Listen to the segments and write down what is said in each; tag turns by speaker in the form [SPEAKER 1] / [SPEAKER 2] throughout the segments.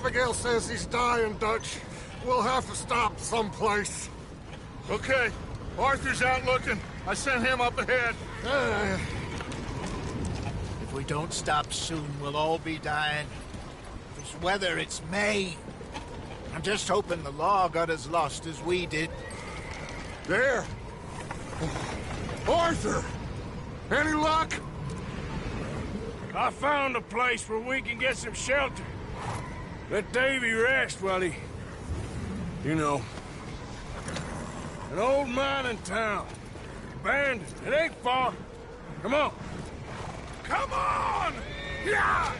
[SPEAKER 1] Abigail says he's dying, Dutch. We'll have to stop someplace.
[SPEAKER 2] Okay. Arthur's out looking. I sent him up ahead.
[SPEAKER 3] If we don't stop soon, we'll all be dying. This weather, it's May. I'm just hoping the law got as lost as we did.
[SPEAKER 1] There! Arthur! Any luck?
[SPEAKER 4] I found a place where we can get some shelter. Let Davy rest while he... You know. An old mining town. Abandoned. It ain't far. Come on. Come on! Yeah!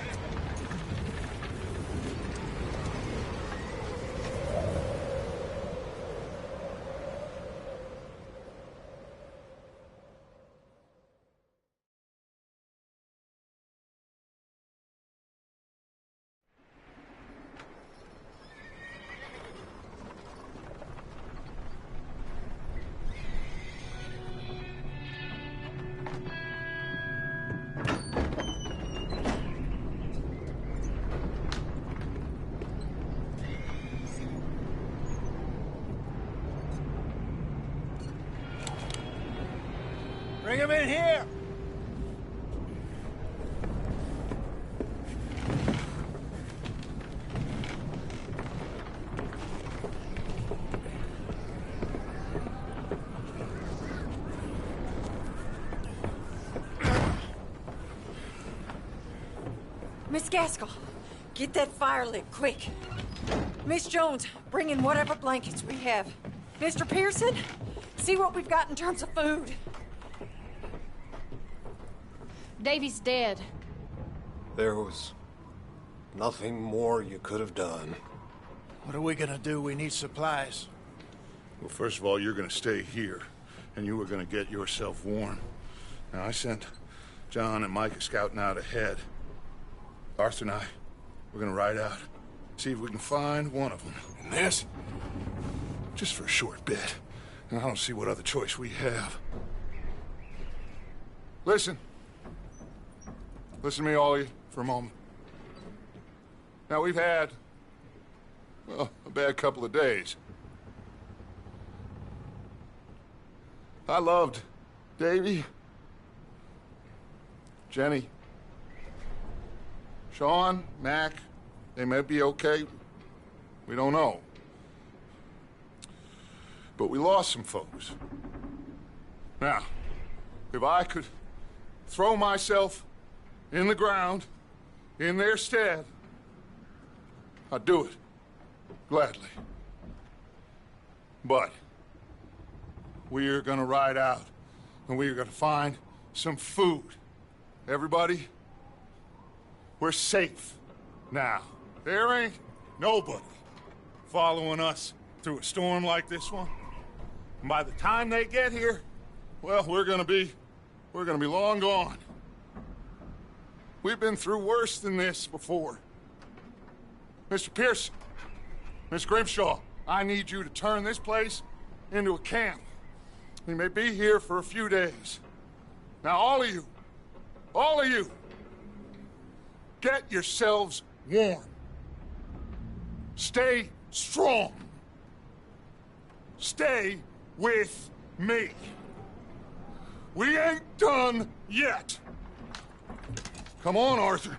[SPEAKER 3] Bring him in here!
[SPEAKER 5] Miss Gaskell, get that fire lit, quick. Miss Jones, bring in whatever blankets we have. Mr. Pearson, see what we've got in terms of food.
[SPEAKER 6] Davy's dead.
[SPEAKER 1] There was nothing more you could have done.
[SPEAKER 3] What are we gonna do? We need supplies.
[SPEAKER 2] Well, first of all, you're gonna stay here, and you were gonna get yourself warm. Now, I sent John and Micah scouting out ahead. Arthur and I, we're gonna ride out, see if we can find one of them. And this, just for a short bit. And I don't see what other choice we have. Listen. Listen to me, all of you, for a moment. Now, we've had, well, a bad couple of days. I loved Davy, Jenny, Sean, Mac. They may be okay. We don't know. But we lost some folks. Now, if I could throw myself in the ground, in their stead, I'd do it, gladly. But we're gonna ride out, and we're gonna find some food. Everybody, we're safe now. There ain't nobody following us through a storm like this one. And by the time they get here, well, we're gonna be long gone. We've been through worse than this before. Mr. Pearson, Miss Grimshaw, I need you to turn this place into a camp. We may be here for a few days. Now, all of you, get yourselves warm. Stay strong. Stay with me. We ain't done yet. Come on, Arthur.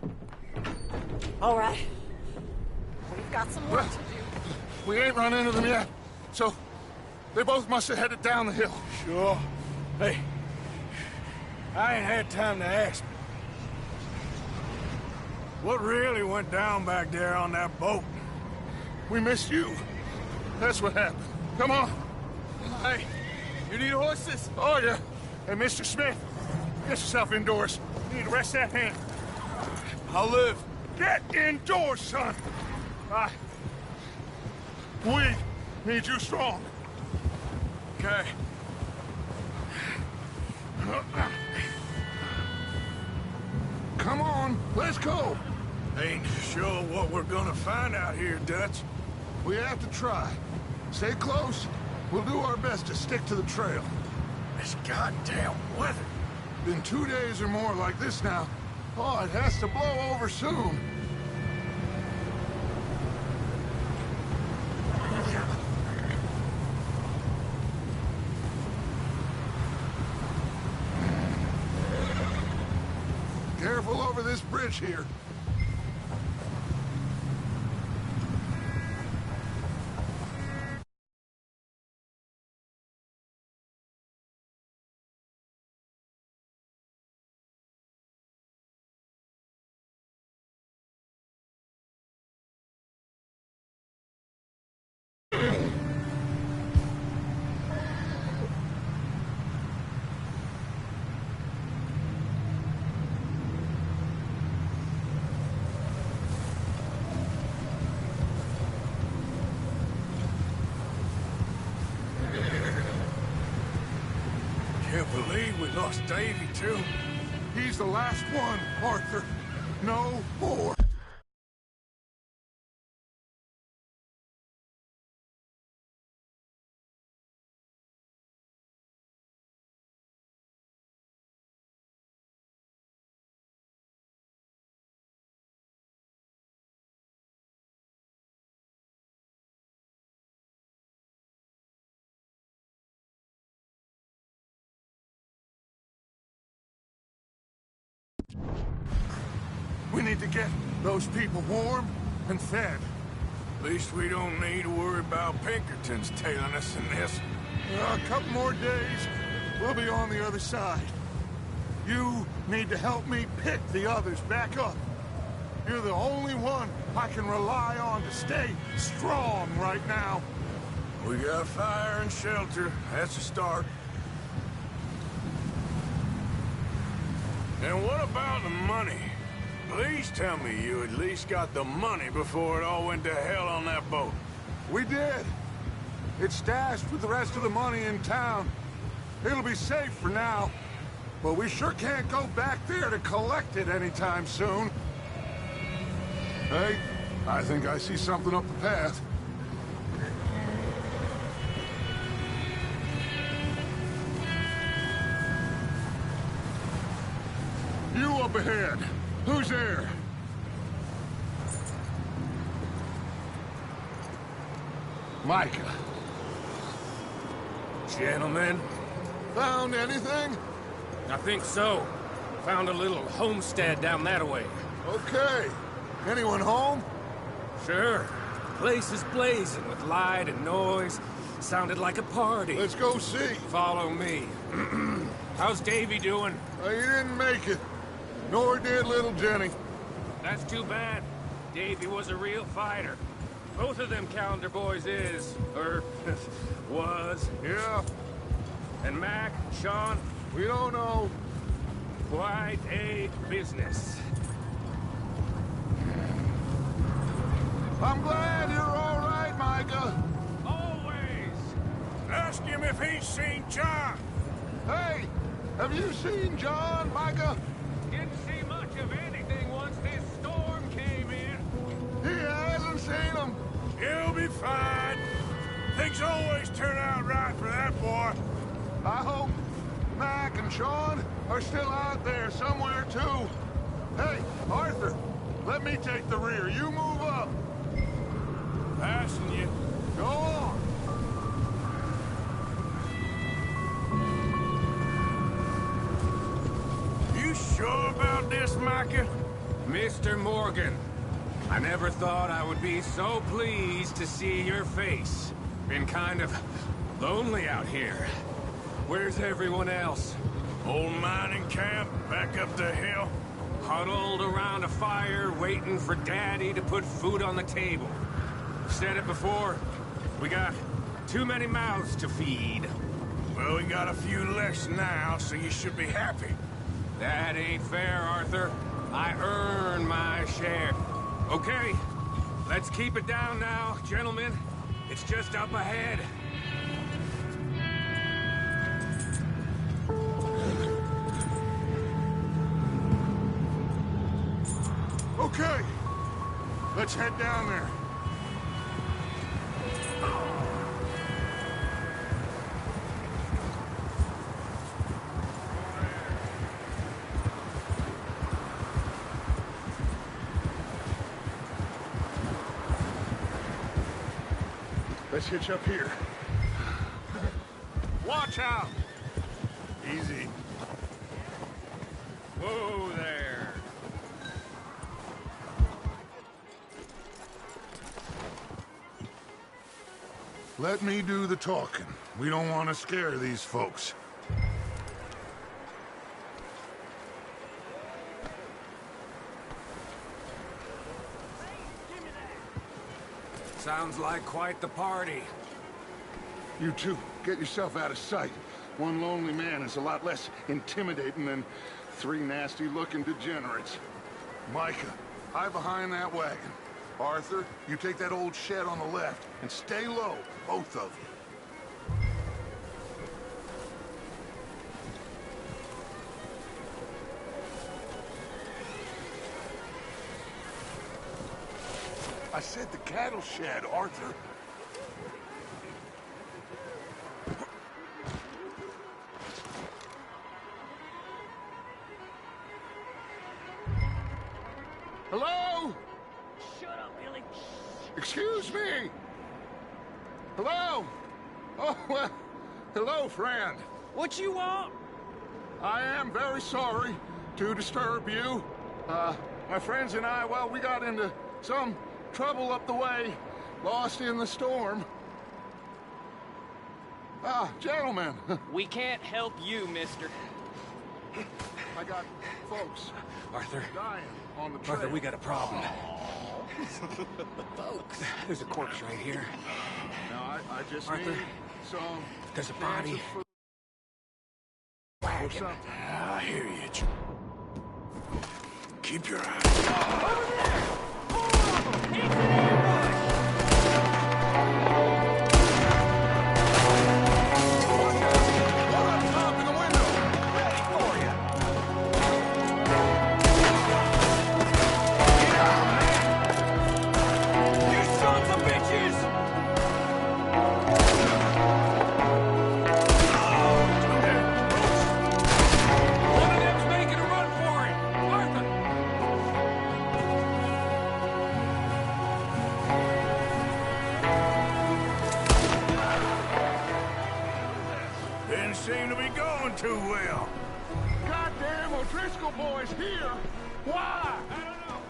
[SPEAKER 5] All right. We've got some work to do.
[SPEAKER 2] We ain't run into them yet, so they both must have headed down the hill.
[SPEAKER 4] Sure. Hey, I ain't had time to ask. What really went down back there on that boat?
[SPEAKER 2] We missed you. That's what happened. Come on.
[SPEAKER 4] Hey, you need horses?
[SPEAKER 2] Oh, yeah. Hey, Mr. Smith, get yourself indoors. You need to rest that hand.
[SPEAKER 4] I'll live.
[SPEAKER 2] Get indoors, son. We need you strong.
[SPEAKER 4] Okay.
[SPEAKER 2] Come on, let's go.
[SPEAKER 4] Ain't sure what we're gonna find out here, Dutch.
[SPEAKER 2] We have to try. Stay close. We'll do our best to stick to the trail.
[SPEAKER 4] This goddamn weather.
[SPEAKER 2] Been 2 days or more like this now. Oh, it has to blow over soon. careful over this bridge here.
[SPEAKER 4] Can't believe we lost Davy, too.
[SPEAKER 2] He's the last one, Arthur. No more. We need to get those people warm and fed.
[SPEAKER 4] At least we don't need to worry about Pinkertons tailing us in this.
[SPEAKER 2] A couple more days, we'll be on the other side. You need to help me pick the others back up. You're the only one I can rely on to stay strong right now.
[SPEAKER 4] We got fire and shelter. That's a start. And what about the money? Please tell me you at least got the money before it all went to hell on that boat.
[SPEAKER 2] We did. It's stashed with the rest of the money in town. It'll be safe for now. But we sure can't go back there to collect it anytime soon. Hey, I think I see something up the path. You up ahead. Who's there? Micah.
[SPEAKER 7] Gentlemen,
[SPEAKER 2] Found anything?
[SPEAKER 7] I think so. Found a little homestead down that way.
[SPEAKER 2] Okay. Anyone home?
[SPEAKER 7] Sure. Place is blazing with light and noise. Sounded like a party.
[SPEAKER 2] Let's go see.
[SPEAKER 7] Follow me. How's Davy doing?
[SPEAKER 2] He didn't make it. Nor did little Jenny.
[SPEAKER 7] That's too bad. Davy was a real fighter. Both of them Calendar boys is, or was.
[SPEAKER 2] Yeah,
[SPEAKER 7] And Mac, Sean,
[SPEAKER 2] we don't know.
[SPEAKER 7] quite a business.
[SPEAKER 2] I'm glad you're all right, Micah.
[SPEAKER 7] Always!
[SPEAKER 4] Ask him if he's seen John.
[SPEAKER 2] Hey, have you seen John, Micah?
[SPEAKER 7] Didn't see much of anything once this storm came in.
[SPEAKER 2] He hasn't seen him.
[SPEAKER 4] He'll be fine. Things always turn out right for that boy.
[SPEAKER 2] I hope Mac and Sean are still out there somewhere, too. Hey, Arthur, let me take the rear. You move up.
[SPEAKER 4] Passing you.
[SPEAKER 2] Go on.
[SPEAKER 4] You sure about this, Micah?
[SPEAKER 7] Mr. Morgan, I never thought I would be so pleased to see your face. Been kind of lonely out here. Where's everyone else?
[SPEAKER 4] Old mining camp back up the hill.
[SPEAKER 7] Huddled around a fire, waiting for Daddy to put food on the table. Said it before, we got too many mouths to feed.
[SPEAKER 4] Well, we got a few less now, so you should be happy.
[SPEAKER 7] That ain't fair, Arthur. I earn my share. Okay, let's keep it down now, gentlemen. It's just up ahead.
[SPEAKER 2] Okay, let's head down there. Let's hitch up here. Watch out! Easy.
[SPEAKER 7] Whoa there.
[SPEAKER 2] Let me do the talking. We don't want to scare these folks.
[SPEAKER 7] Sounds like quite the party.
[SPEAKER 2] You two, get yourself out of sight. One lonely man is a lot less intimidating than 3 nasty-looking degenerates. Micah, hide behind that wagon. Arthur, you take that old shed on the left, and stay low, both of you. I said the cattle shed, Arthur. Hello?
[SPEAKER 8] Shut up, Billy.
[SPEAKER 2] Excuse me? Hello? Oh, well, hello, friend.
[SPEAKER 8] What you want?
[SPEAKER 2] I am very sorry to disturb you. My friends and I, well, we got into some trouble up the way, lost in the storm. Ah, gentlemen.
[SPEAKER 8] We can't help you, mister.
[SPEAKER 2] I got folks
[SPEAKER 7] Arthur,
[SPEAKER 2] dying on the trail.
[SPEAKER 7] Arthur, we got a problem. Folks, there's a corpse right here.
[SPEAKER 2] Now, I just
[SPEAKER 7] Arthur,
[SPEAKER 2] need some...
[SPEAKER 7] there's a body.
[SPEAKER 2] Or something.
[SPEAKER 4] I hear you, Joe. Keep your eyes. Didn't seem to be going too well.
[SPEAKER 2] Goddamn O'Driscoll boys here! Why?
[SPEAKER 7] I don't know.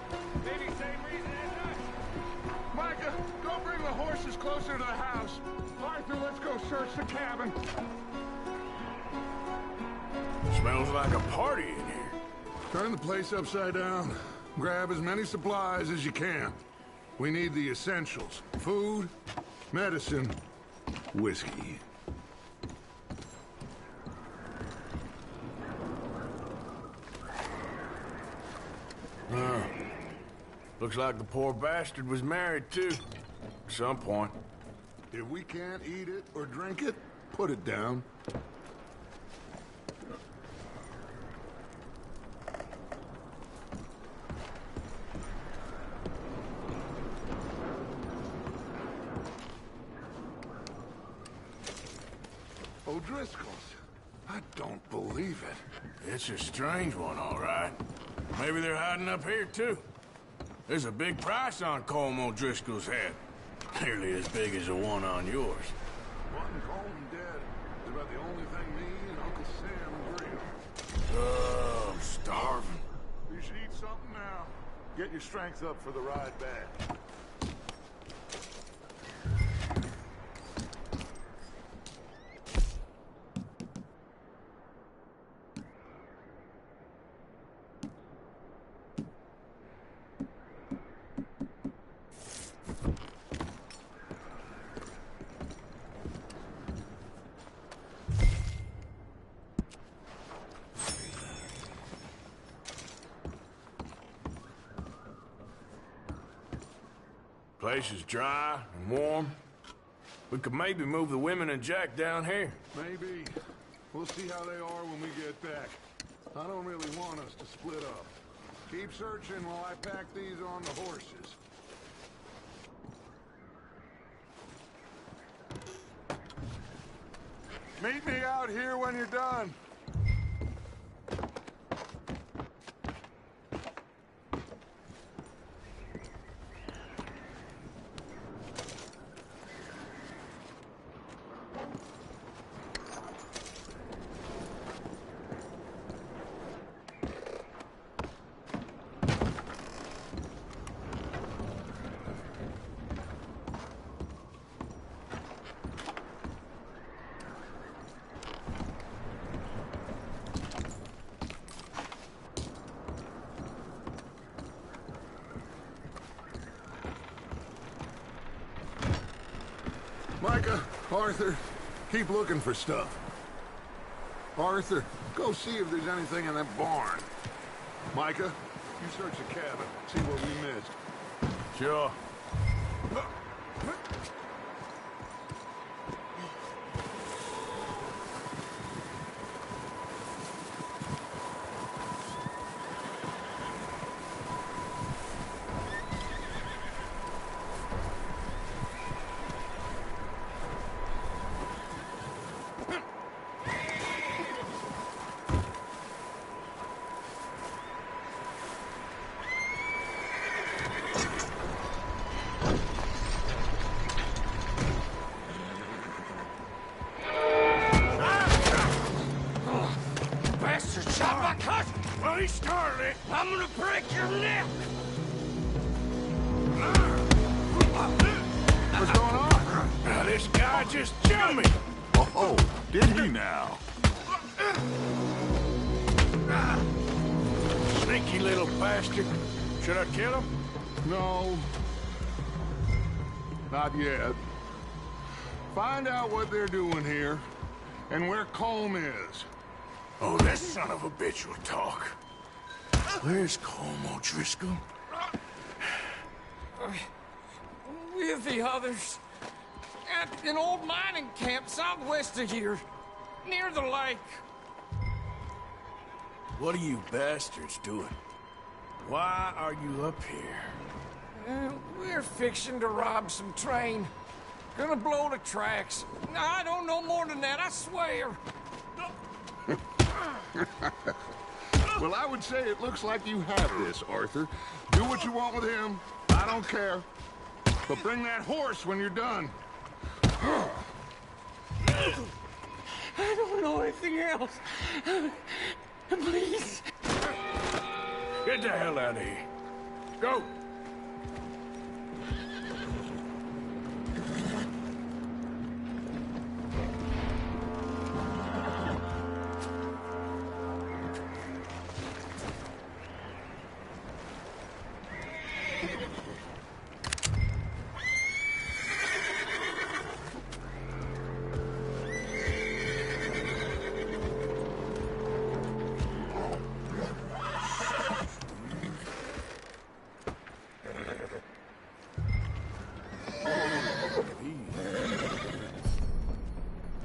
[SPEAKER 7] Maybe same reason as us.
[SPEAKER 2] Micah, go bring the horses closer to the house. Arthur, let's go search the cabin.
[SPEAKER 4] Smells like a party in here.
[SPEAKER 2] Turn the place upside down. Grab as many supplies as you can. We need the essentials. Food, medicine, whiskey.
[SPEAKER 4] Looks like the poor bastard was married, too. At some point.
[SPEAKER 2] If we can't eat it or drink it, put it down. O'Driscoll's. I don't believe it.
[SPEAKER 4] It's a strange one, all right. Maybe they're hiding up here, too. There's a big price on Colm O'Driscoll's head. Nearly as big as the one on yours.
[SPEAKER 2] Wanting Colm dead is about the only thing me and Uncle Sam agree on.
[SPEAKER 4] Oh, I'm starving.
[SPEAKER 2] You should eat something now. Get your strength up for the ride back.
[SPEAKER 4] Place is dry and warm. We could maybe move the women and Jack down here.
[SPEAKER 2] Maybe. We'll see how they are when we get back. I don't really want us to split up. Keep searching while I pack these on the horses. Meet me out here when you're done. Arthur, keep looking for stuff. Arthur, go see if there's anything in that barn. Micah, you search the cabin, see what we missed.
[SPEAKER 4] Sure. Well, he started it. I'm gonna break your neck.
[SPEAKER 2] What's going on?
[SPEAKER 4] Now, this guy just jumped me.
[SPEAKER 2] Oh, did he now?
[SPEAKER 4] Sneaky little bastard. Should I kill him?
[SPEAKER 2] No. Not yet. Find out what they're doing here, and where Colm is.
[SPEAKER 4] Oh, that son of a bitch will talk. Where's Colm O'Driscoll?
[SPEAKER 9] With the others. At an old mining camp southwest of here. Near the lake.
[SPEAKER 4] What are you bastards doing? Why are you up here?
[SPEAKER 9] We're fixing to rob some train. Gonna blow the tracks. I don't know more than that, I swear.
[SPEAKER 2] Well, I would say it looks like you have this, Arthur. Do what you want with him. I don't care. But bring that horse when you're done.
[SPEAKER 9] I don't know anything else. Please.
[SPEAKER 4] Get the hell out of here. Go.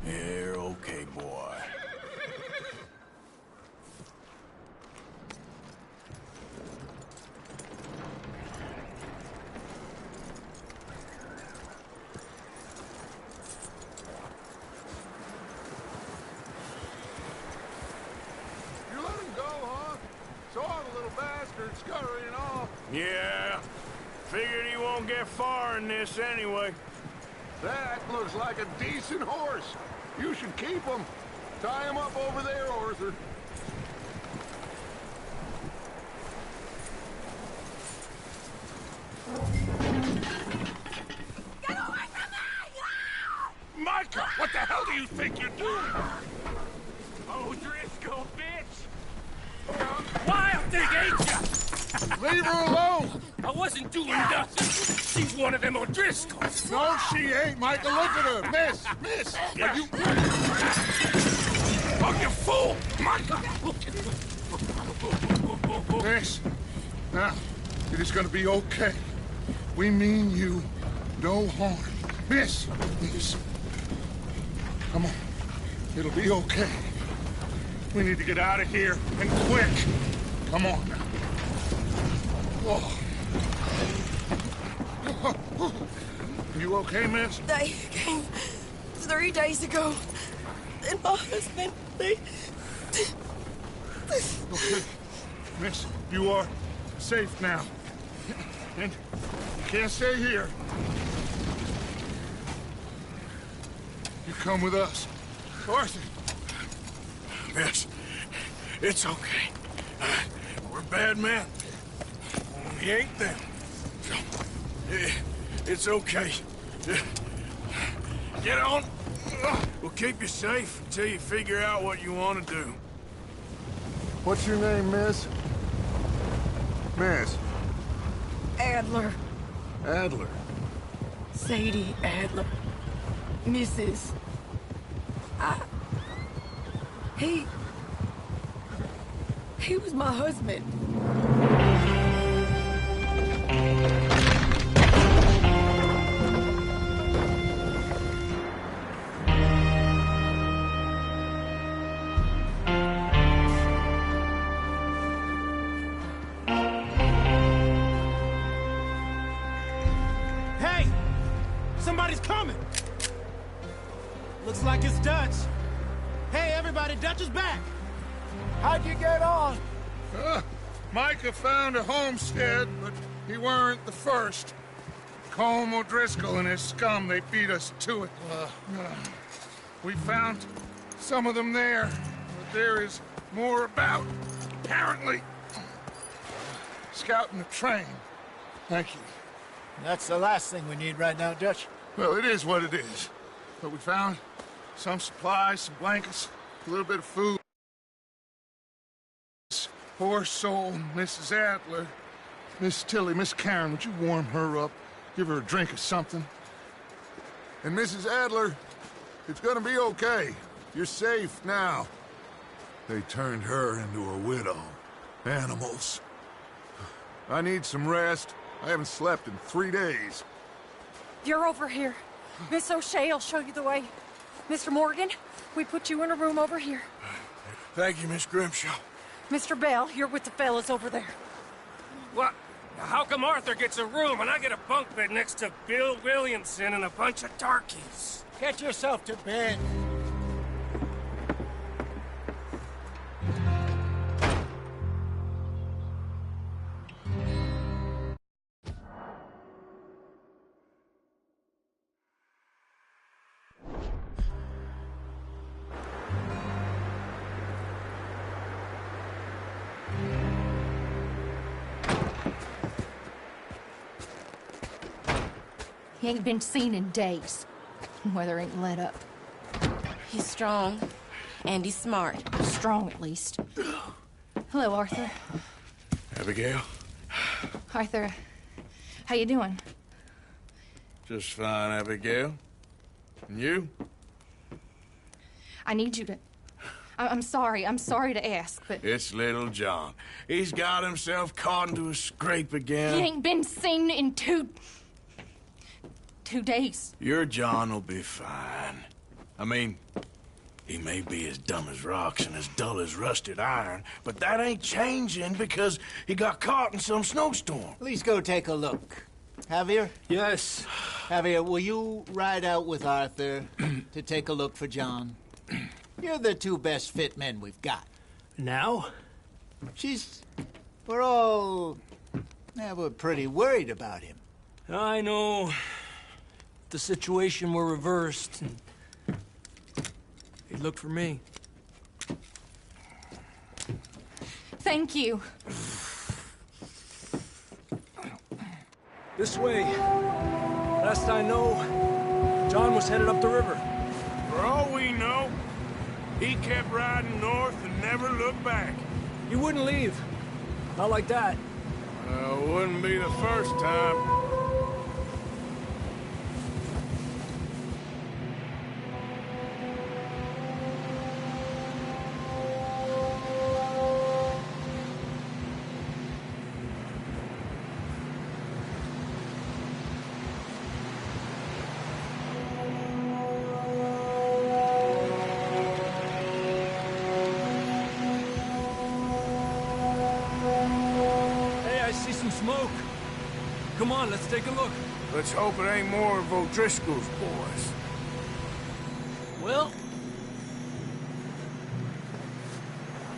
[SPEAKER 4] You're okay, boy.
[SPEAKER 2] You let him go, huh? Saw the little bastard scurrying off.
[SPEAKER 4] Yeah. Figured he won't get far in this anyway.
[SPEAKER 2] That looks like a decent horse. You should keep him. Tie him up over there, Arthur.
[SPEAKER 5] Get away from me!
[SPEAKER 4] Micah, what the hell do you think you're doing?
[SPEAKER 8] O'Driscoll, bitch! Wild thing, ain't ya?
[SPEAKER 2] Leave her alone!
[SPEAKER 8] I wasn't doing nothing. She's one of them O'Driscolls.
[SPEAKER 2] No, she ain't, Micah. Look at her. Miss! Are you...
[SPEAKER 4] Oh, you fool! Micah!
[SPEAKER 2] Miss, now, it is gonna be okay. We mean you no harm. Miss! Come on. It'll be okay. We need to get out of here, and quick. Come on now. Oh. You okay, miss?
[SPEAKER 10] They came 3 days ago. And my husband, they...
[SPEAKER 2] Okay. Miss, you are safe now. And you can't stay here. You come with us. Arthur!
[SPEAKER 4] Miss, it's okay. We're bad men. We ain't them. It's okay. Get on. We'll keep you safe until you figure out what you want to do.
[SPEAKER 2] What's your name, miss? Miss?
[SPEAKER 10] Adler.
[SPEAKER 2] Adler.
[SPEAKER 10] Sadie Adler. Mrs. He was my husband.
[SPEAKER 4] Hey! Somebody's coming! Looks like it's Dutch. Hey, everybody, Dutch is back! How'd you get on?
[SPEAKER 2] Micah found a homestead, but he weren't the first. Colm O'Driscoll and his scum, they beat us to it. We found some of them there, but there is more about, apparently. Scouting the train. Thank you.
[SPEAKER 3] That's the last thing we need right now, Dutch.
[SPEAKER 2] Well, it is what it is. But we found some supplies, some blankets, a little bit of food. Poor soul, Mrs. Adler. Miss Tilly, Miss Karen, would you warm her up? Give her a drink or something? And Mrs. Adler, it's gonna be okay. You're safe now. They turned her into a widow. Animals. I need some rest. I haven't slept in 3 days.
[SPEAKER 5] You're over here. Miss O'Shea will show you the way. Mr. Morgan, we put you in a room over here.
[SPEAKER 4] Thank you, Miss Grimshaw.
[SPEAKER 5] Mr. Bell, you're with the fellas over there.
[SPEAKER 8] What? How come Arthur gets a room and I get a bunk bed next to Bill Williamson and a bunch of darkies?
[SPEAKER 3] Get yourself to bed.
[SPEAKER 6] He ain't been seen in days. Weather ain't let up.
[SPEAKER 10] He's strong, and he's smart.
[SPEAKER 6] Strong, at least. Hello, Arthur.
[SPEAKER 4] Abigail?
[SPEAKER 6] Arthur, how you doing?
[SPEAKER 4] Just fine, Abigail. And you?
[SPEAKER 6] I need you to... I'm sorry to ask, but...
[SPEAKER 4] It's little John. He's got himself caught into a scrape again.
[SPEAKER 6] He ain't been seen in 2 days.
[SPEAKER 4] Your John will be fine. I mean, he may be as dumb as rocks and as dull as rusted iron, but that ain't changing because he got caught in some snowstorm.
[SPEAKER 3] Please go take a look. Javier?
[SPEAKER 9] Yes.
[SPEAKER 3] Javier, will you ride out with Arthur to take a look for John? You're the 2 best fit men we've got.
[SPEAKER 9] Now?
[SPEAKER 3] We're pretty worried about him.
[SPEAKER 9] I know. The situation were reversed, and he'd look for me.
[SPEAKER 6] Thank you.
[SPEAKER 9] This way. Last I know, John was headed up the river.
[SPEAKER 4] For all we know, he kept riding north and never looked back.
[SPEAKER 9] He wouldn't leave. Not like that.
[SPEAKER 4] Wouldn't be the first time.
[SPEAKER 9] Smoke. Come on, let's take a look.
[SPEAKER 4] Let's hope it ain't more of O'Driscoll's boys.
[SPEAKER 9] Well,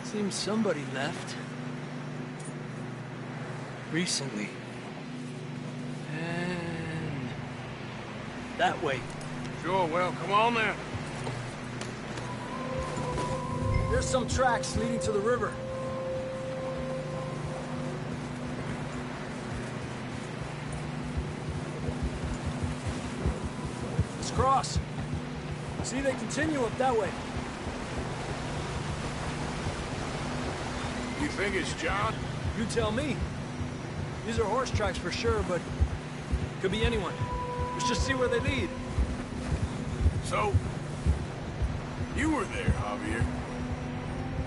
[SPEAKER 9] seems somebody left. Recently. And that way.
[SPEAKER 4] Sure, well, come on then.
[SPEAKER 9] There's some tracks leading to the river. Cross. See, they continue up that way.
[SPEAKER 4] You think it's John?
[SPEAKER 9] You tell me. These are horse tracks for sure, but could be anyone. Let's just see where they lead.
[SPEAKER 4] So, you were there, Javier.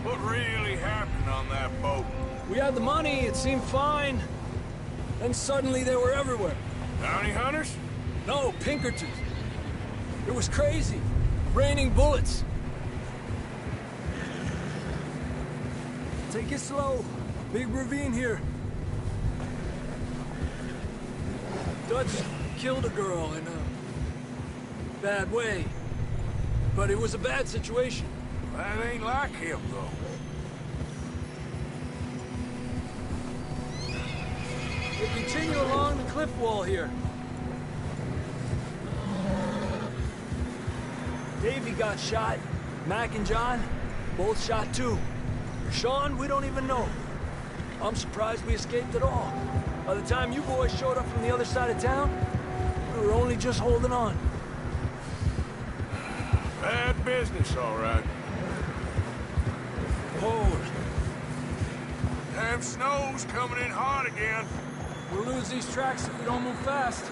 [SPEAKER 4] What really happened on that boat?
[SPEAKER 11] We had the money, it seemed fine. Then suddenly they were everywhere.
[SPEAKER 4] Bounty hunters?
[SPEAKER 11] No, Pinkertons. It was crazy. Raining bullets. Take it slow. Big ravine here. Dutch killed a girl in a bad way. But it was a bad situation.
[SPEAKER 4] That ain't like him, though.
[SPEAKER 11] We'll continue along the cliff wall here. Davey got shot. Mac and John, both shot too. Sean, we don't even know. I'm surprised we escaped at all. By the time you boys showed up from the other side of town, we were only just holding on.
[SPEAKER 4] Bad business, all right.
[SPEAKER 11] Hold.
[SPEAKER 4] Damn snow's coming in hard again.
[SPEAKER 11] We'll lose these tracks if we don't move fast.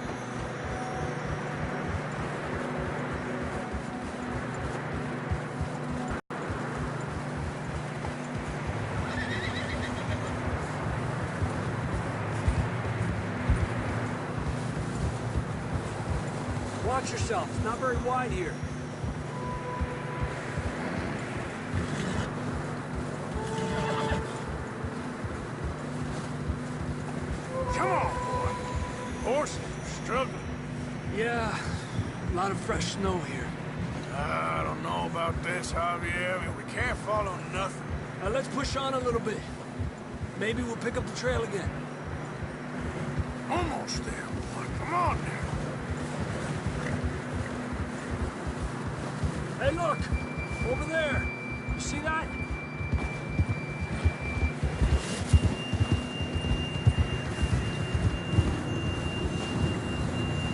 [SPEAKER 11] Watch yourself. It's not very wide here.
[SPEAKER 4] Come on, boy. Horses are struggling.
[SPEAKER 11] Yeah, a lot of fresh snow here.
[SPEAKER 4] I don't know about this, Javier. I mean, we can't follow nothing.
[SPEAKER 11] Now let's push on a little bit. Maybe we'll pick up the trail again.
[SPEAKER 4] Almost there, boy. Come on now.
[SPEAKER 11] Hey, look! Over there! You see that?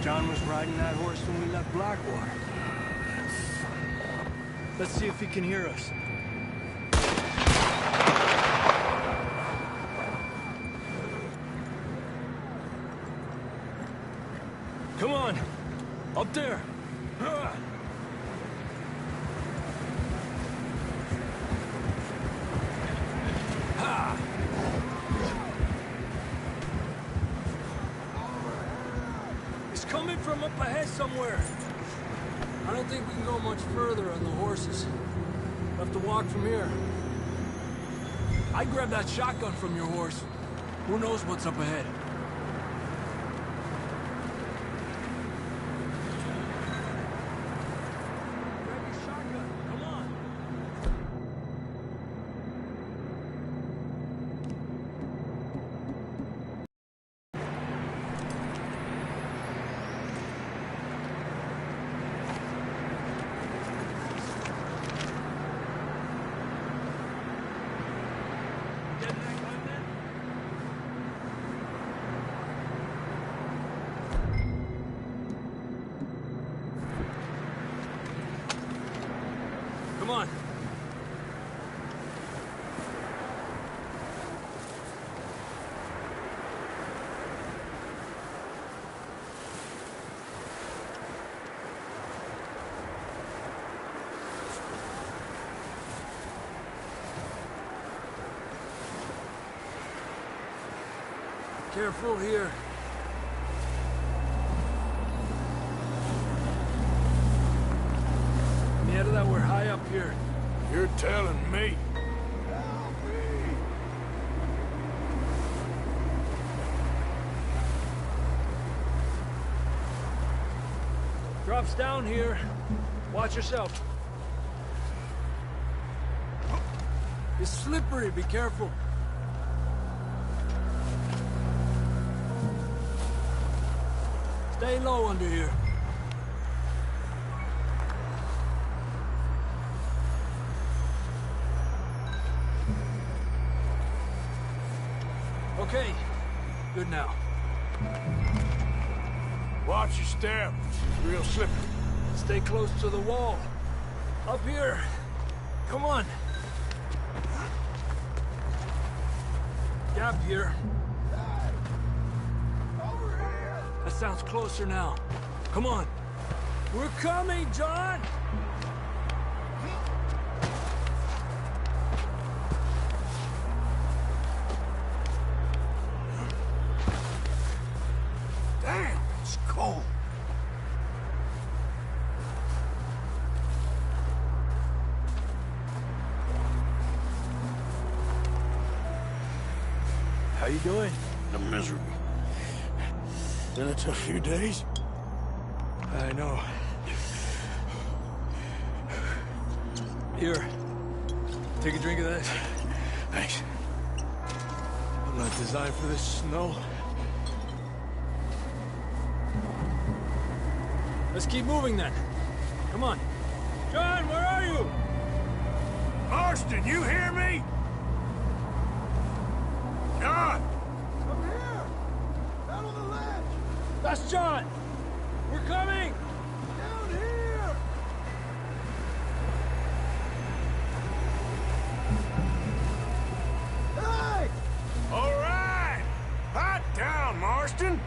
[SPEAKER 11] John was riding that horse when we left Blackwater. Let's see if he can hear us. Come on! Up there! Coming from up ahead somewhere. I don't think we can go much further on the horses. We'll have to walk from here. I grabbed that shotgun from your horse. Who knows what's up ahead? Grab your shotgun. Come on. Come on. Careful here. Yeah, that we're high up here.
[SPEAKER 4] You're telling me.
[SPEAKER 11] Drops down here. Watch yourself. It's slippery, be careful. Stay low under here. Okay, good now.
[SPEAKER 4] Watch your step. It's real slippery.
[SPEAKER 11] Stay close to the wall. Up here. Come on. Gap here. That sounds closer now. Come on. We're coming, John!
[SPEAKER 4] Damn, it's cold.
[SPEAKER 11] How you doing?
[SPEAKER 4] I'm miserable. Been a tough few days.
[SPEAKER 11] I know. Here. Take a drink of that.
[SPEAKER 4] Thanks.
[SPEAKER 11] I'm not designed for this snow. Let's keep moving then. Come on. John, where are you?
[SPEAKER 4] Marston, you hear me? John!
[SPEAKER 3] Up here! Down on the ledge!
[SPEAKER 11] That's John! We're coming!
[SPEAKER 3] Down here! Hey!
[SPEAKER 4] All right! Hot down, Marston!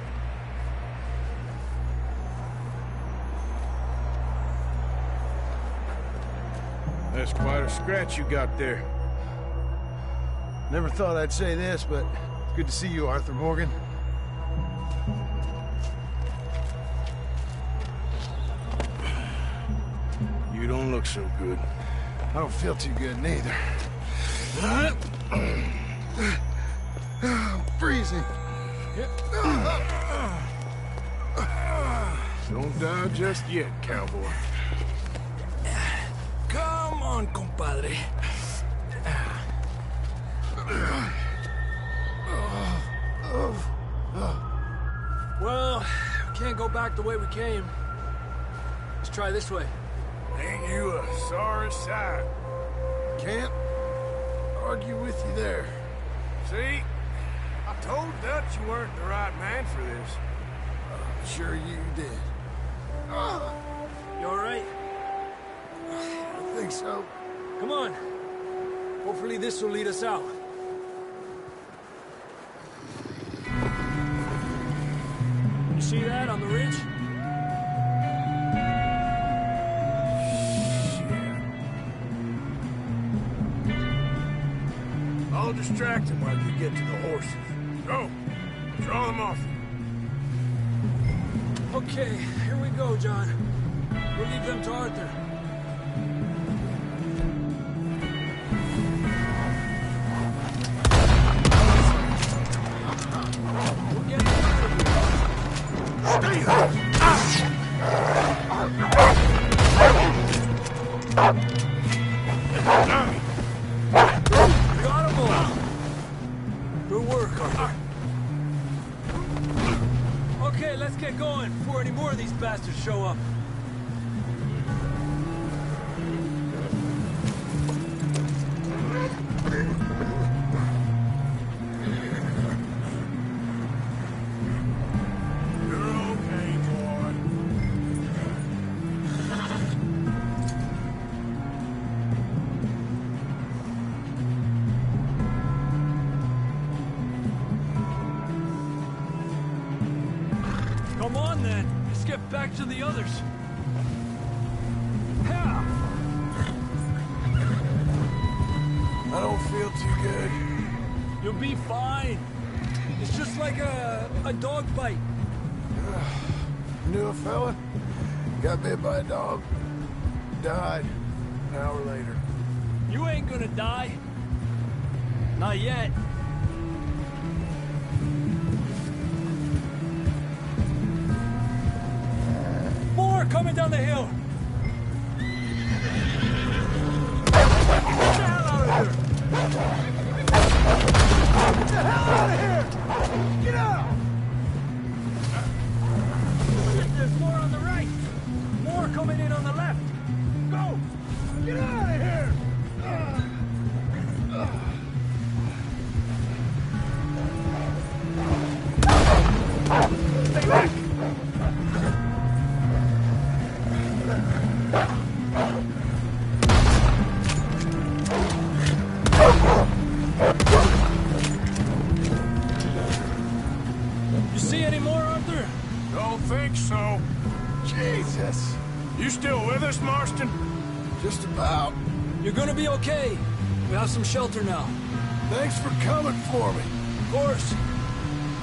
[SPEAKER 4] That's quite a scratch you got there.
[SPEAKER 3] Never thought I'd say this, but it's good to see you, Arthur Morgan.
[SPEAKER 4] You don't look so good.
[SPEAKER 3] I don't feel too good neither. I'm freezing.
[SPEAKER 4] Don't die just yet, cowboy.
[SPEAKER 11] Come on, compadre. Well, we can't go back the way we came. Let's try this way.
[SPEAKER 4] Ain't you a sorry sight?
[SPEAKER 3] Can't argue with you there.
[SPEAKER 4] See? I told Dutch you weren't the right man for this.
[SPEAKER 3] Sure you did.
[SPEAKER 11] You all right?
[SPEAKER 3] I think so.
[SPEAKER 11] Come on. Hopefully this will lead us out. You see that on the ridge?
[SPEAKER 4] I'll distract him while you get to the horses. Go! Draw them off.
[SPEAKER 11] Okay, here we go, John. We'll leave them to Arthur. We'll get them out of here.
[SPEAKER 4] Stay there!
[SPEAKER 11] Got them all. Good work, Arthur. Okay, let's get going before any more of these bastards show up.
[SPEAKER 4] You're okay, boy.
[SPEAKER 11] Come on, then. Let's get back to the others. Yeah.
[SPEAKER 3] I don't feel too good.
[SPEAKER 11] You'll be fine. It's just like a dog bite.
[SPEAKER 3] Knew a fella? Got bit by a dog. Died an hour later.
[SPEAKER 11] You ain't gonna die. Not yet. More coming down the hill. Get the hell out of here!
[SPEAKER 3] Get the hell out of here! Get out!
[SPEAKER 11] There's more on the right. More coming in on the left. Go!
[SPEAKER 3] Get out of here!
[SPEAKER 11] Stay back! You see any more, Arthur?
[SPEAKER 4] Don't think so.
[SPEAKER 3] Jesus!
[SPEAKER 4] us, Marston?
[SPEAKER 2] Just about.
[SPEAKER 11] You're gonna be okay. We have some shelter now.
[SPEAKER 2] Thanks for coming for me.
[SPEAKER 11] Of course.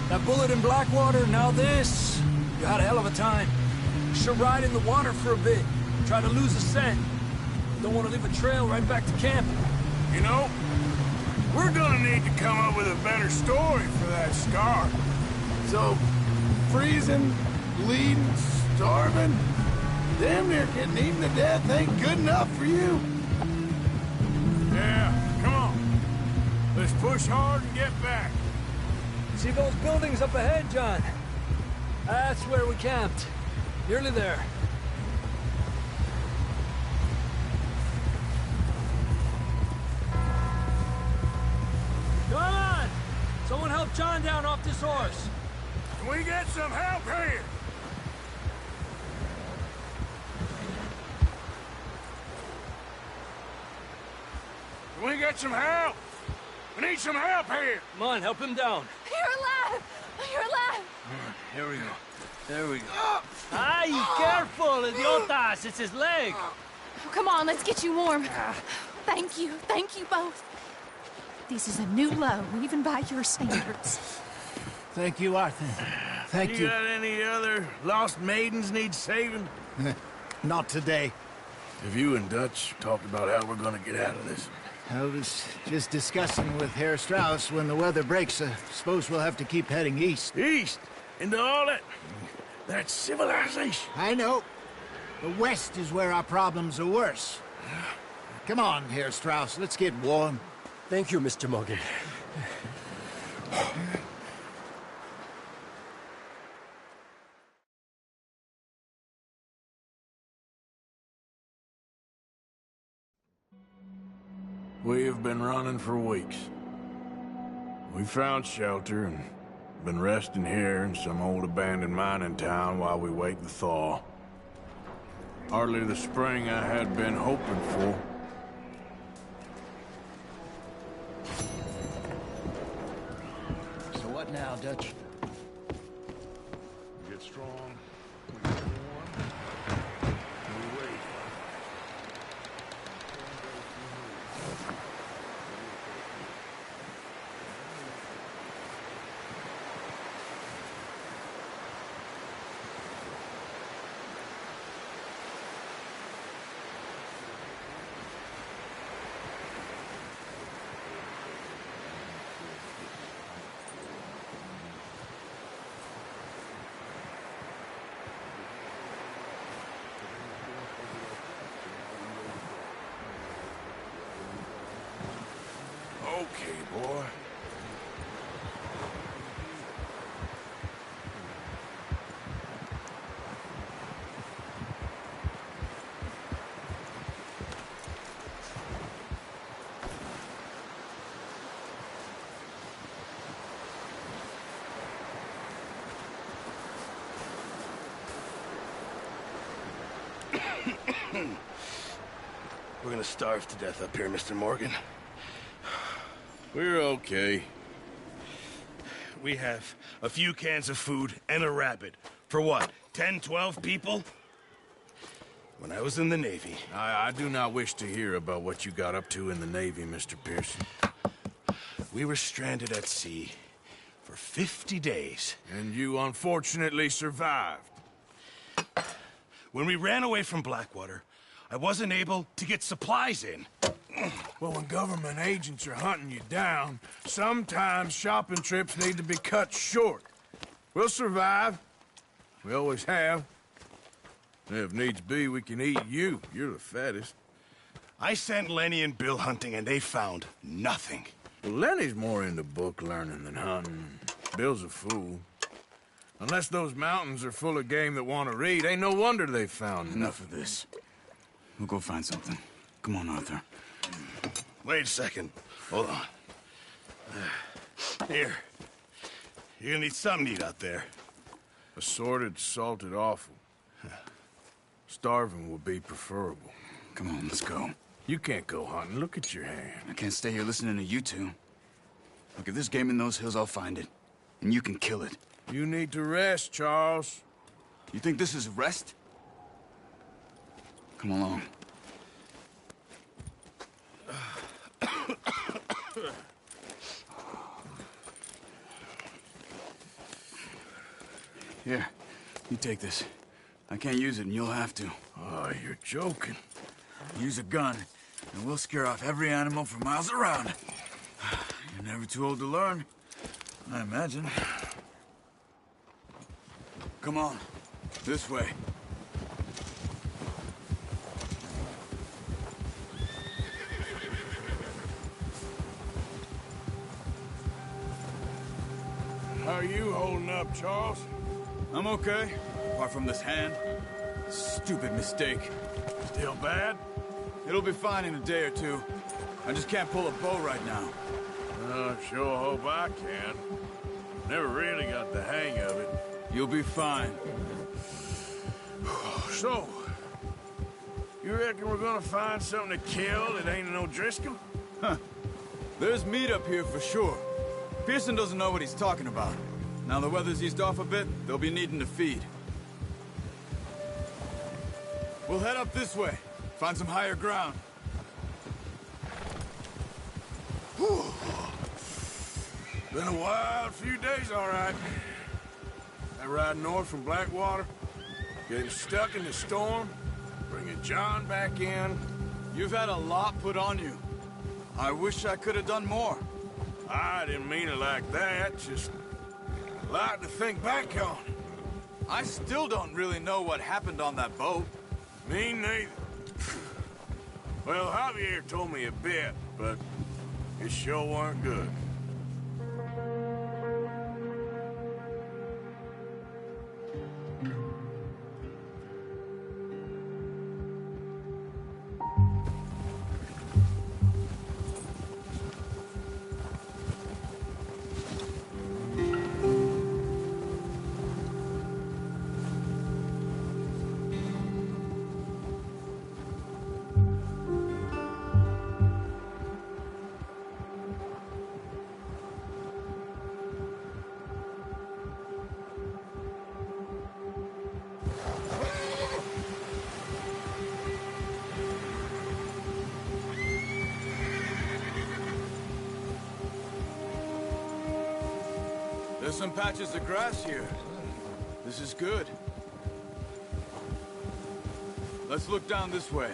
[SPEAKER 11] That bullet in Blackwater, now this. You had a hell of a time. Should ride in the water for a bit. Try to lose the scent. Don't want to leave a trail right back to camp.
[SPEAKER 4] You know, we're gonna need to come up with a better story for that scar.
[SPEAKER 2] So, freezing, bleeding, starving, damn near getting eaten to death ain't good enough for you?
[SPEAKER 4] Yeah, come on. Let's push hard and get back.
[SPEAKER 11] See those buildings up ahead, John? That's where we camped. Nearly there. Come on! Someone help John down off this horse.
[SPEAKER 4] Can we get some help here? Can we get some help? We need some help here.
[SPEAKER 11] Come on, help him down.
[SPEAKER 10] You're alive! You're alive!
[SPEAKER 4] Here we go. There we go.
[SPEAKER 11] Ay, careful, idiotas! It's his leg.
[SPEAKER 6] Come on, let's get you warm. Thank you both. This is a new low, even by your standards.
[SPEAKER 3] Thank you, Arthur. Thank you.
[SPEAKER 4] You got any other lost maidens need saving?
[SPEAKER 3] Not today.
[SPEAKER 4] Have you and Dutch talked about how we're gonna get out of this?
[SPEAKER 3] I was just discussing with Herr Strauss when the weather breaks. I suppose we'll have to keep heading east.
[SPEAKER 4] East? Into all that civilization?
[SPEAKER 3] I know. The west is where our problems are worse. Come on, Herr Strauss, let's get warm.
[SPEAKER 8] Thank you, Mr. Morgan.
[SPEAKER 4] We have been running for weeks. We found shelter and been resting here in some old abandoned mining town while we wait the thaw. Hardly the spring I had been hoping for.
[SPEAKER 3] So what now, Dutch?
[SPEAKER 4] Get strong. We get warm. We wait. Okay, boy.
[SPEAKER 12] We're gonna starve to death up here, Mr. Morgan.
[SPEAKER 4] We're okay.
[SPEAKER 12] We have a few cans of food and a rabbit. For what, 10, 12 people? When I was in the Navy...
[SPEAKER 4] I do not wish to hear about what you got up to in the Navy, Mr. Pearson.
[SPEAKER 12] We were stranded at sea for 50 days.
[SPEAKER 4] And you unfortunately survived.
[SPEAKER 12] When we ran away from Blackwater, I wasn't able to get supplies in.
[SPEAKER 4] Well, when government agents are hunting you down, sometimes shopping trips need to be cut short. We'll survive. We always have. If needs be, we can eat you. You're the fattest.
[SPEAKER 12] I sent Lenny and Bill hunting, and they found nothing.
[SPEAKER 4] Well, Lenny's more into book learning than hunting. Bill's a fool. Unless those mountains are full of game that want to read, ain't no wonder they found
[SPEAKER 13] Enough of this. We'll go find something. Come on, Arthur.
[SPEAKER 12] Wait a second. Hold on. Here. You're gonna need something to eat out there.
[SPEAKER 4] Assorted, salted offal. Starving would be preferable.
[SPEAKER 13] Come on, let's go.
[SPEAKER 4] You can't go hunting. Look at your hand.
[SPEAKER 13] I can't stay here listening to you two. Look, if there's game in those hills, I'll find it. And you can kill it.
[SPEAKER 4] You need to rest, Charles.
[SPEAKER 13] You think this is rest? Come along. Here, you take this. I can't use it, and you'll have to.
[SPEAKER 12] Oh, you're joking.
[SPEAKER 13] Use a gun, and we'll scare off every animal for miles around. You're never too old to learn, I imagine. Come on, this way.
[SPEAKER 4] How are you holding up, Charles?
[SPEAKER 13] I'm okay, apart from this hand. Stupid mistake.
[SPEAKER 4] Still bad?
[SPEAKER 13] It'll be fine in a day or two. I just can't pull a bow right now.
[SPEAKER 4] I sure hope I can. Never really got the hang of it.
[SPEAKER 13] You'll be fine.
[SPEAKER 4] So, you reckon we're gonna find something to kill that ain't an O'Driscoll?
[SPEAKER 13] Huh. There's meat up here for sure. Pearson doesn't know what he's talking about. Now the weather's eased off a bit, they'll be needing to feed. We'll head up this way. Find some higher ground.
[SPEAKER 4] Whew. Been a wild few days, all right. I ride north from Blackwater, getting stuck in the storm, bringing John back in.
[SPEAKER 13] You've had a lot put on you. I wish I could have done more.
[SPEAKER 4] I didn't mean it like that, just a lot to think back on.
[SPEAKER 13] I still don't really know what happened on that boat.
[SPEAKER 4] Me neither. Well, Javier told me a bit, but it sure weren't good.
[SPEAKER 13] There's some patches of grass here. This is good. Let's look down this way.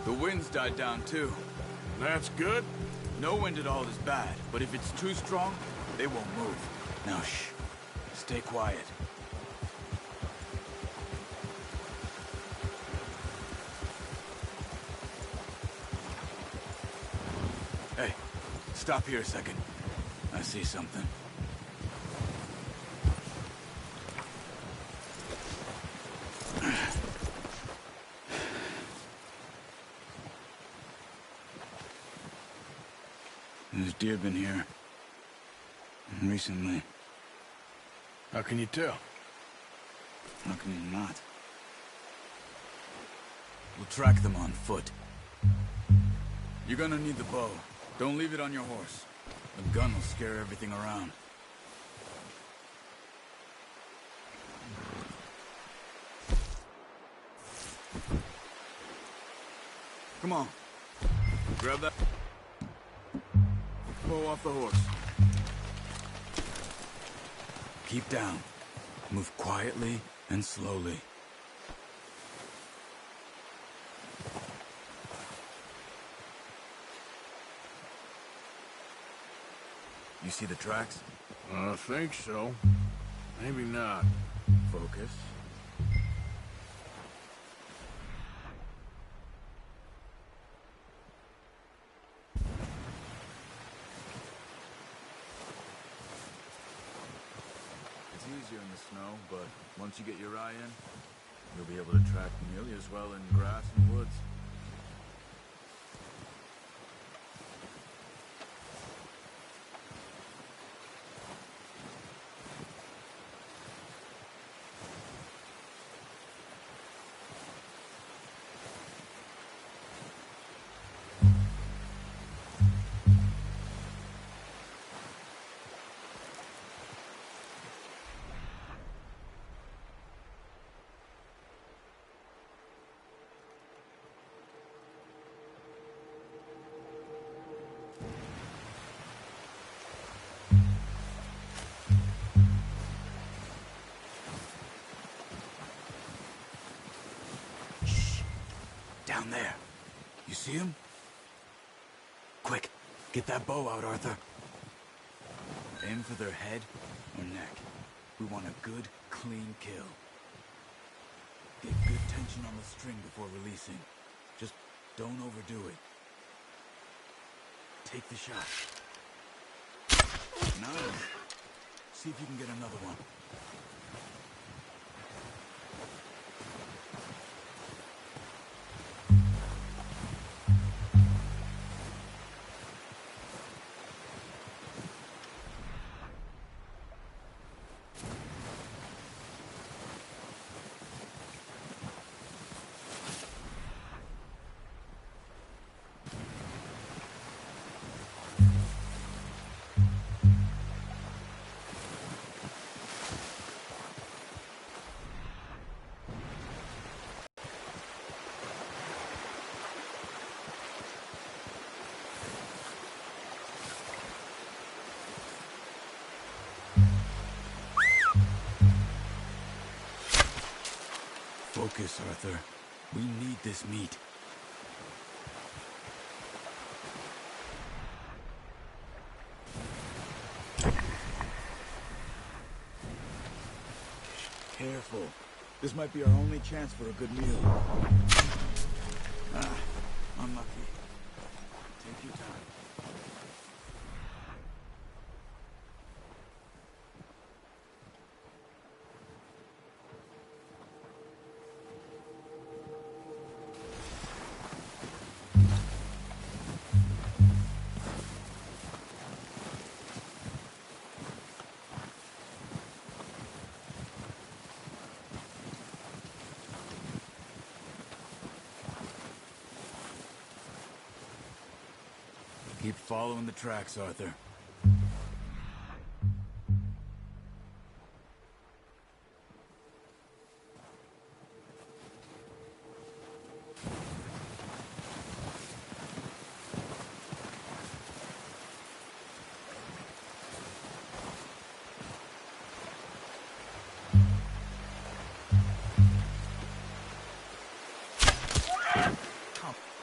[SPEAKER 13] The wind's died down too.
[SPEAKER 4] That's good.
[SPEAKER 13] No wind at all is bad, but if it's too strong, they won't move. Now shh. Stay quiet. Hey, stop here a second. I see something. There's deer been here. Recently.
[SPEAKER 4] How can you tell?
[SPEAKER 13] How can you not? We'll track them on foot. You're gonna need the bow. Don't leave it on your horse. The gun will scare everything around. Come on. Grab that bow off the horse. Keep down. Move quietly and slowly. You see the tracks?
[SPEAKER 4] I think so. Maybe not.
[SPEAKER 13] Focus. It's easier in the snow, but once you get your eye in, you'll be able to track nearly as well in grass and woods. Down there. You see him? Quick, get that bow out, Arthur. Aim for their head or neck. We want a good, clean kill. Get good tension on the string before releasing. Just don't overdo it. Take the shot. Nice. See if you can get another one. Focus, Arthur. We need this meat. Careful. This might be our only chance for a good meal. Ah, unlucky. Take your time. Keep following the tracks, Arthur.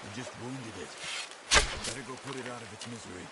[SPEAKER 13] You just wounded it. Better go put it out of its misery.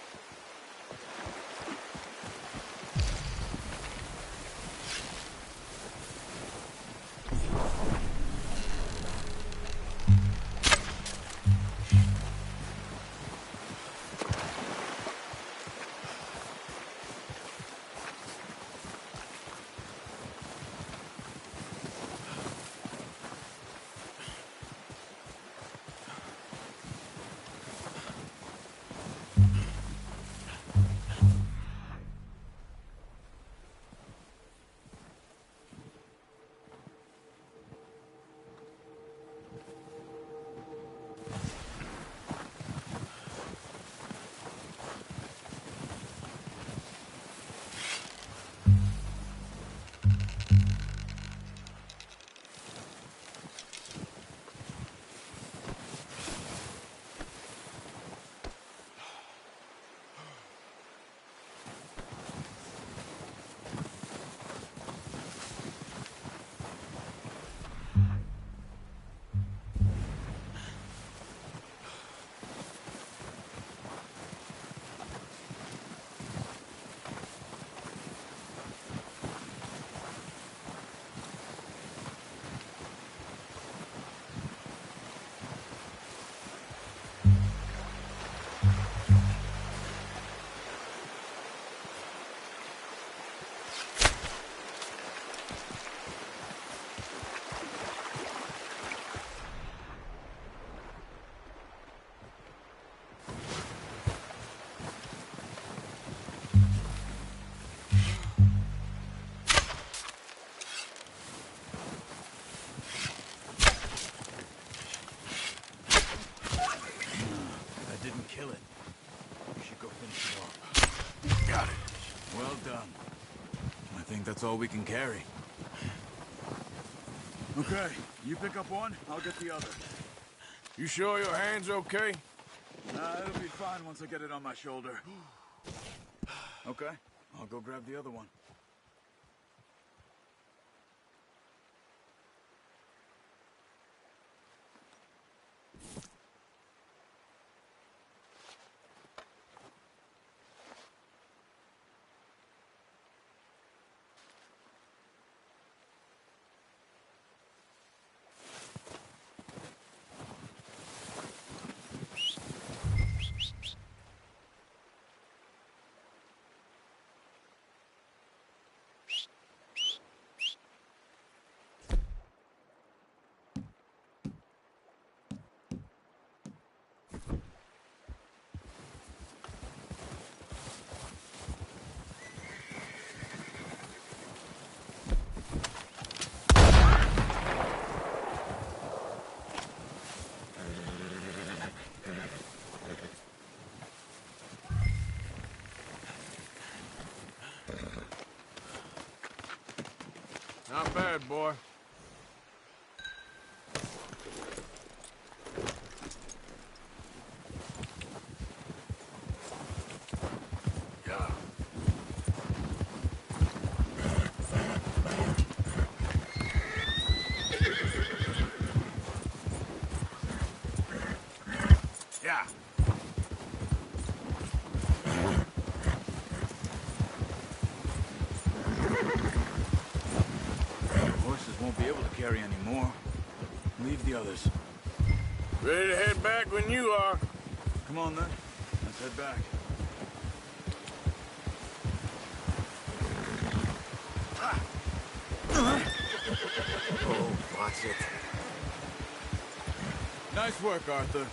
[SPEAKER 13] Kill it. We should go finish it off. Got it. Well done. I think that's all we can carry. Okay, you pick up one, I'll get the other.
[SPEAKER 4] You sure your hand's okay?
[SPEAKER 13] It'll be fine once I get it on my shoulder. Okay, I'll go grab the other one.
[SPEAKER 4] Not bad, boy.
[SPEAKER 12] Yeah. Yeah.
[SPEAKER 13] Horses won't be able to carry any more. Leave the others.
[SPEAKER 4] Ready to head back when you are.
[SPEAKER 13] Come on, then. Let's head back.
[SPEAKER 1] Oh, watch it.
[SPEAKER 13] Nice work, Arthur.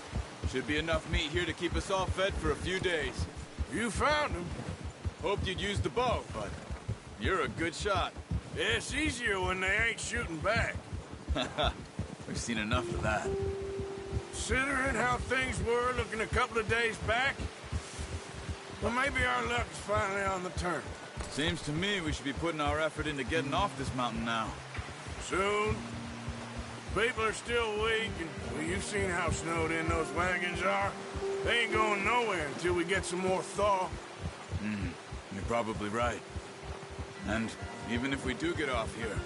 [SPEAKER 13] Should be enough meat here to keep us all fed for a few days.
[SPEAKER 4] You found him.
[SPEAKER 13] Hoped you'd use the bow, but you're a good shot.
[SPEAKER 4] Yeah, it's easier when they ain't shooting back.
[SPEAKER 13] We've seen enough of that.
[SPEAKER 4] Considering how things were looking a couple of days back, well, maybe our luck is finally on the turn.
[SPEAKER 13] Seems to me we should be putting our effort into getting off this mountain now.
[SPEAKER 4] Soon. People are still weak, and well, you've seen how snowed in those wagons are. They ain't going nowhere until we get some more thaw.
[SPEAKER 13] You're probably right. And even if we do get off here,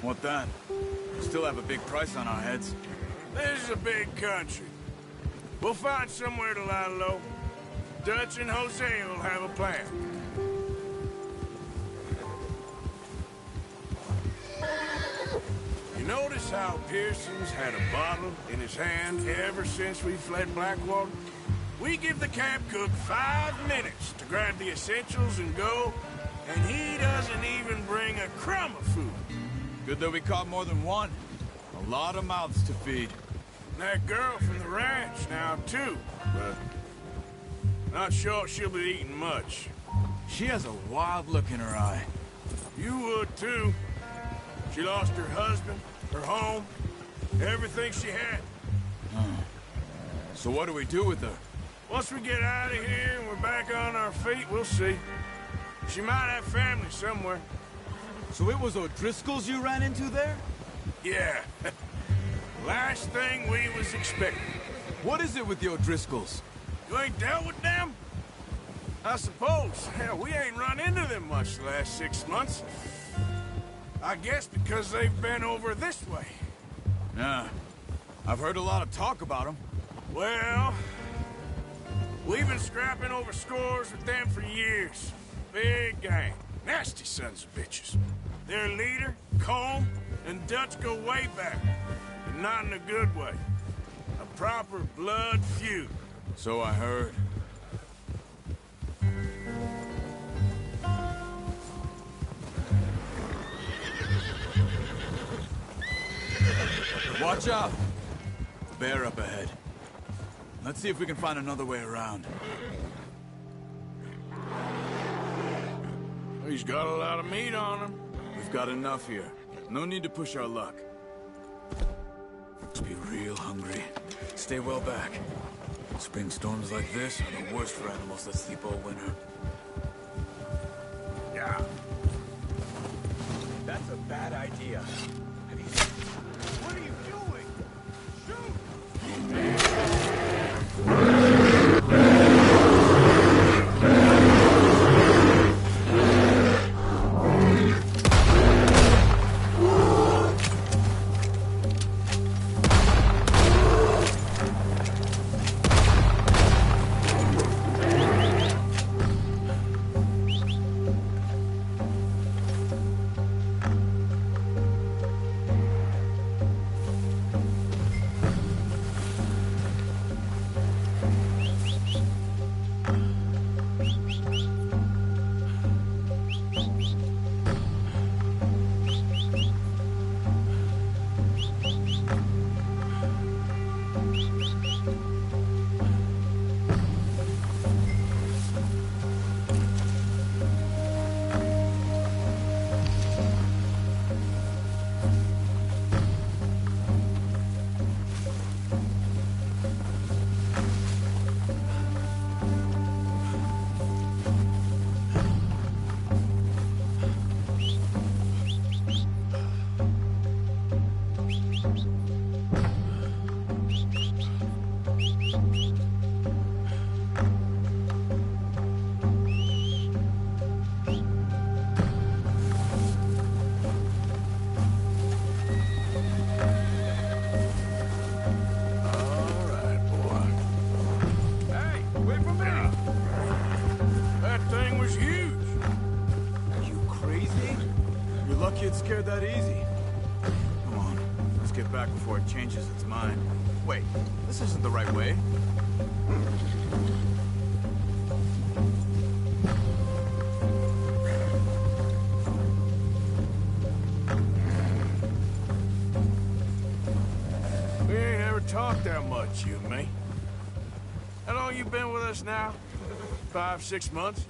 [SPEAKER 13] what then? We still have a big price on our heads.
[SPEAKER 4] This is a big country. We'll find somewhere to lie low. Dutch and Jose will have a plan. You notice how Pearson's had a bottle in his hand ever since we fled Blackwater? We give the camp cook 5 minutes to grab the essentials and go, and he doesn't even bring a crumb of food.
[SPEAKER 13] Good that we caught more than one. A lot of mouths to feed.
[SPEAKER 4] And that girl from the ranch now, too, but not sure she'll be eating much.
[SPEAKER 13] She has a wild look in her eye.
[SPEAKER 4] You would, too. She lost her husband, her home, everything she had.
[SPEAKER 13] So what do we do with her?
[SPEAKER 4] Once we get out of here and we're back on our feet, we'll see. She might have family somewhere.
[SPEAKER 13] So it was O'Driscoll's you ran into there?
[SPEAKER 4] Yeah. Last thing we was expecting.
[SPEAKER 13] What is it with the O'Driscolls?
[SPEAKER 4] You ain't dealt with them? I suppose. Hell, we ain't run into them much the last 6 months. I guess because they've been over this way.
[SPEAKER 13] Yeah. I've heard a lot of talk about them.
[SPEAKER 4] Well, we've been scrapping over scores with them for years. Big gang. Nasty sons of bitches. Their leader, Colm, and Dutch go way back. And not in a good way. A proper blood feud.
[SPEAKER 13] So I heard. Watch out! Bear up ahead. Let's see if we can find another way around.
[SPEAKER 4] He's got a lot of meat on him.
[SPEAKER 13] We've got enough here. No need to push our luck. Let's be real hungry. Stay well back. Spring storms like this are the worst for animals that sleep all winter.
[SPEAKER 4] Yeah.
[SPEAKER 13] That's a bad idea.
[SPEAKER 4] What are you doing?
[SPEAKER 13] get scared that easy. Come on, let's get back before it changes its mind. Wait, this isn't the right way.
[SPEAKER 4] We ain't ever talked that much, you and me. How long you been with us now? 5, 6 months?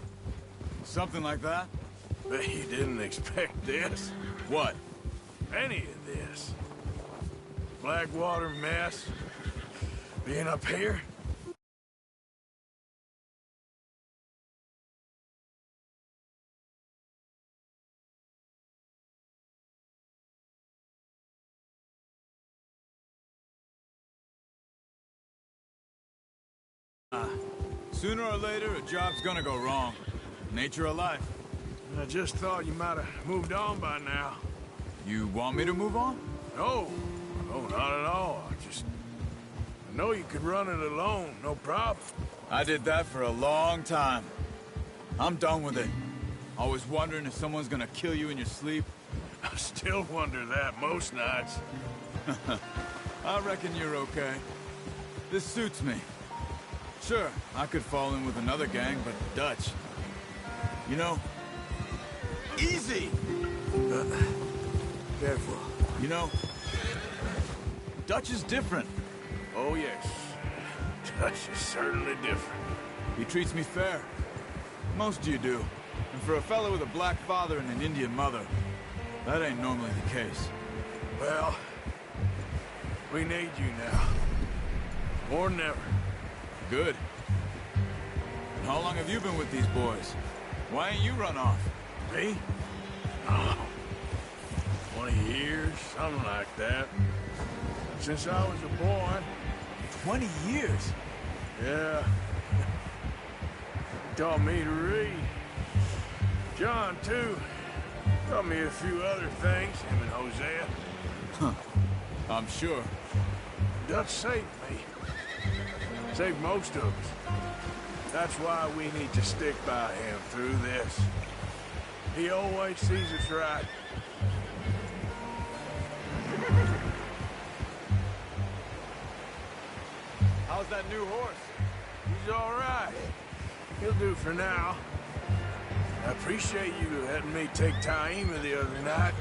[SPEAKER 13] Something like that?
[SPEAKER 4] Bet you didn't expect this.
[SPEAKER 13] What?
[SPEAKER 4] Any of this. Blackwater mess. Being up here.
[SPEAKER 13] Sooner or later, a job's gonna go wrong. Nature of life.
[SPEAKER 4] I just thought you might have moved on by now.
[SPEAKER 13] You want me to move on?
[SPEAKER 4] No. No, not at all. I know you could run it alone, no problem.
[SPEAKER 13] I did that for a long time. I'm done with it. Always wondering if someone's gonna kill you in your sleep.
[SPEAKER 4] I still wonder that most nights.
[SPEAKER 13] I reckon you're okay. This suits me. Sure, I could fall in with another gang, but Dutch... You know... Easy!
[SPEAKER 4] Careful.
[SPEAKER 13] You know... Dutch is different.
[SPEAKER 4] Oh, yes. Dutch is certainly different.
[SPEAKER 13] He treats me fair. Most of you do. And for a fellow with a black father and an Indian mother, that ain't normally the case.
[SPEAKER 4] Well, we need you now. More than ever.
[SPEAKER 13] Good. And how long have you been with these boys? Why ain't you run off?
[SPEAKER 4] Me? Oh, 20 years, something like that. Since I was a boy.
[SPEAKER 13] 20 years?
[SPEAKER 4] Yeah. He taught me to read. John, too. Taught me a few other things, him and Hosea.
[SPEAKER 13] Huh. I'm sure.
[SPEAKER 4] Dutch saved me. Saved most of us. That's why we need to stick by him through this. He always sees us right.
[SPEAKER 13] How's that new horse?
[SPEAKER 4] He's all right. He'll do for now. I appreciate you letting me take Taima the other night.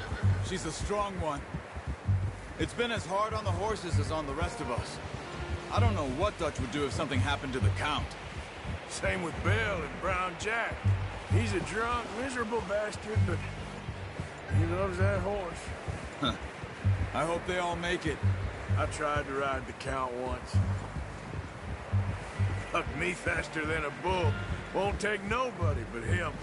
[SPEAKER 13] She's a strong one. It's been as hard on the horses as on the rest of us. I don't know what Dutch would do if something happened to the Count.
[SPEAKER 4] Same with Bill and Brown Jack. He's a drunk, miserable bastard, but he loves that horse.
[SPEAKER 13] Huh. I hope they all make it.
[SPEAKER 4] I tried to ride the Count once. Fucked me faster than a bull. Won't take nobody but him.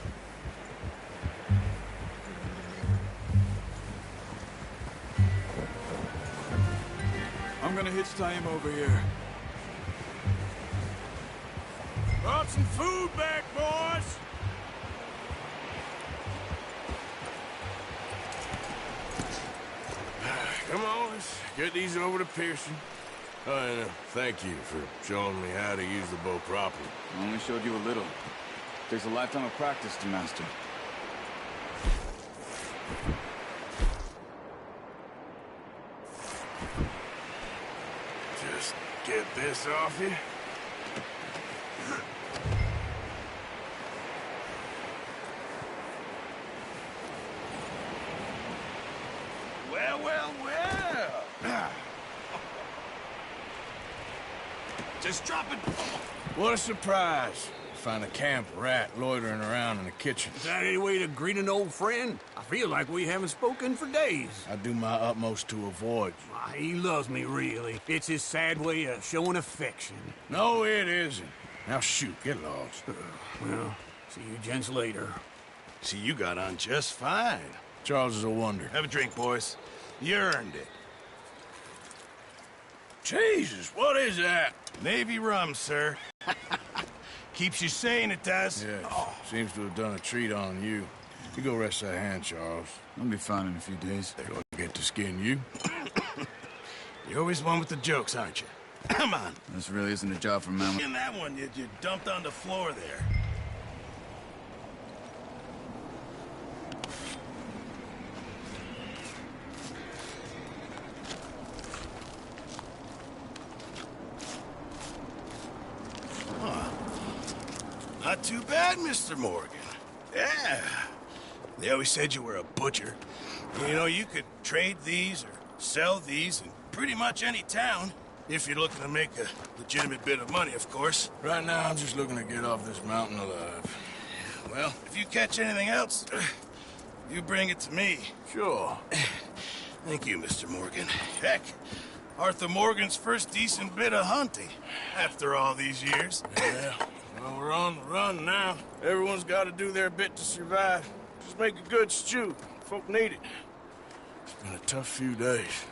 [SPEAKER 13] I'm gonna hitch Taima over here.
[SPEAKER 4] Brought some food back, boys! Come on, let's get these over to Pearson. Oh, and thank you for showing me how to use the bow properly.
[SPEAKER 13] I only showed you a little. Takes a lifetime of practice to master.
[SPEAKER 4] Just get this off you. Well, well, well. Just drop it. What a surprise. Find a camp rat loitering around in the kitchen.
[SPEAKER 8] Is that any way to greet an old friend? I feel like we haven't spoken for days.
[SPEAKER 4] I do my utmost to avoid you.
[SPEAKER 8] He loves me, really. It's his sad way of showing affection.
[SPEAKER 4] No, it isn't. Now shoot, get lost.
[SPEAKER 8] Well, see you gents later.
[SPEAKER 12] See, you got on just fine.
[SPEAKER 4] Charles is a wonder.
[SPEAKER 12] Have a drink, boys. You earned it.
[SPEAKER 4] Jesus, what is that?
[SPEAKER 12] Navy rum, sir. Keeps you sane, it does.
[SPEAKER 4] Yeah, seems to have done a treat on you. You go rest that hand, Charles.
[SPEAKER 13] I'll be fine in a few days.
[SPEAKER 4] They're gonna get to skin you.
[SPEAKER 12] You're always one with the jokes, aren't you? Come on.
[SPEAKER 13] This really isn't a job for men.
[SPEAKER 12] In that one you dumped on the floor there. not too bad, Mr. Morgan. Yeah. They always said you were a butcher. You know, you could trade these or sell these in pretty much any town. If you're looking to make a legitimate bit of money, of course.
[SPEAKER 4] Right now, I'm just looking to get off this mountain alive.
[SPEAKER 12] Well, if you catch anything else, you bring it to me.
[SPEAKER 4] Sure.
[SPEAKER 12] Thank you, Mr. Morgan. Heck, Arthur Morgan's first decent bit of hunting after all these years.
[SPEAKER 4] Yeah, well, we're on the run now. Everyone's got to do their bit to survive. Just make a good stew. Folk need it. It's been a tough few days.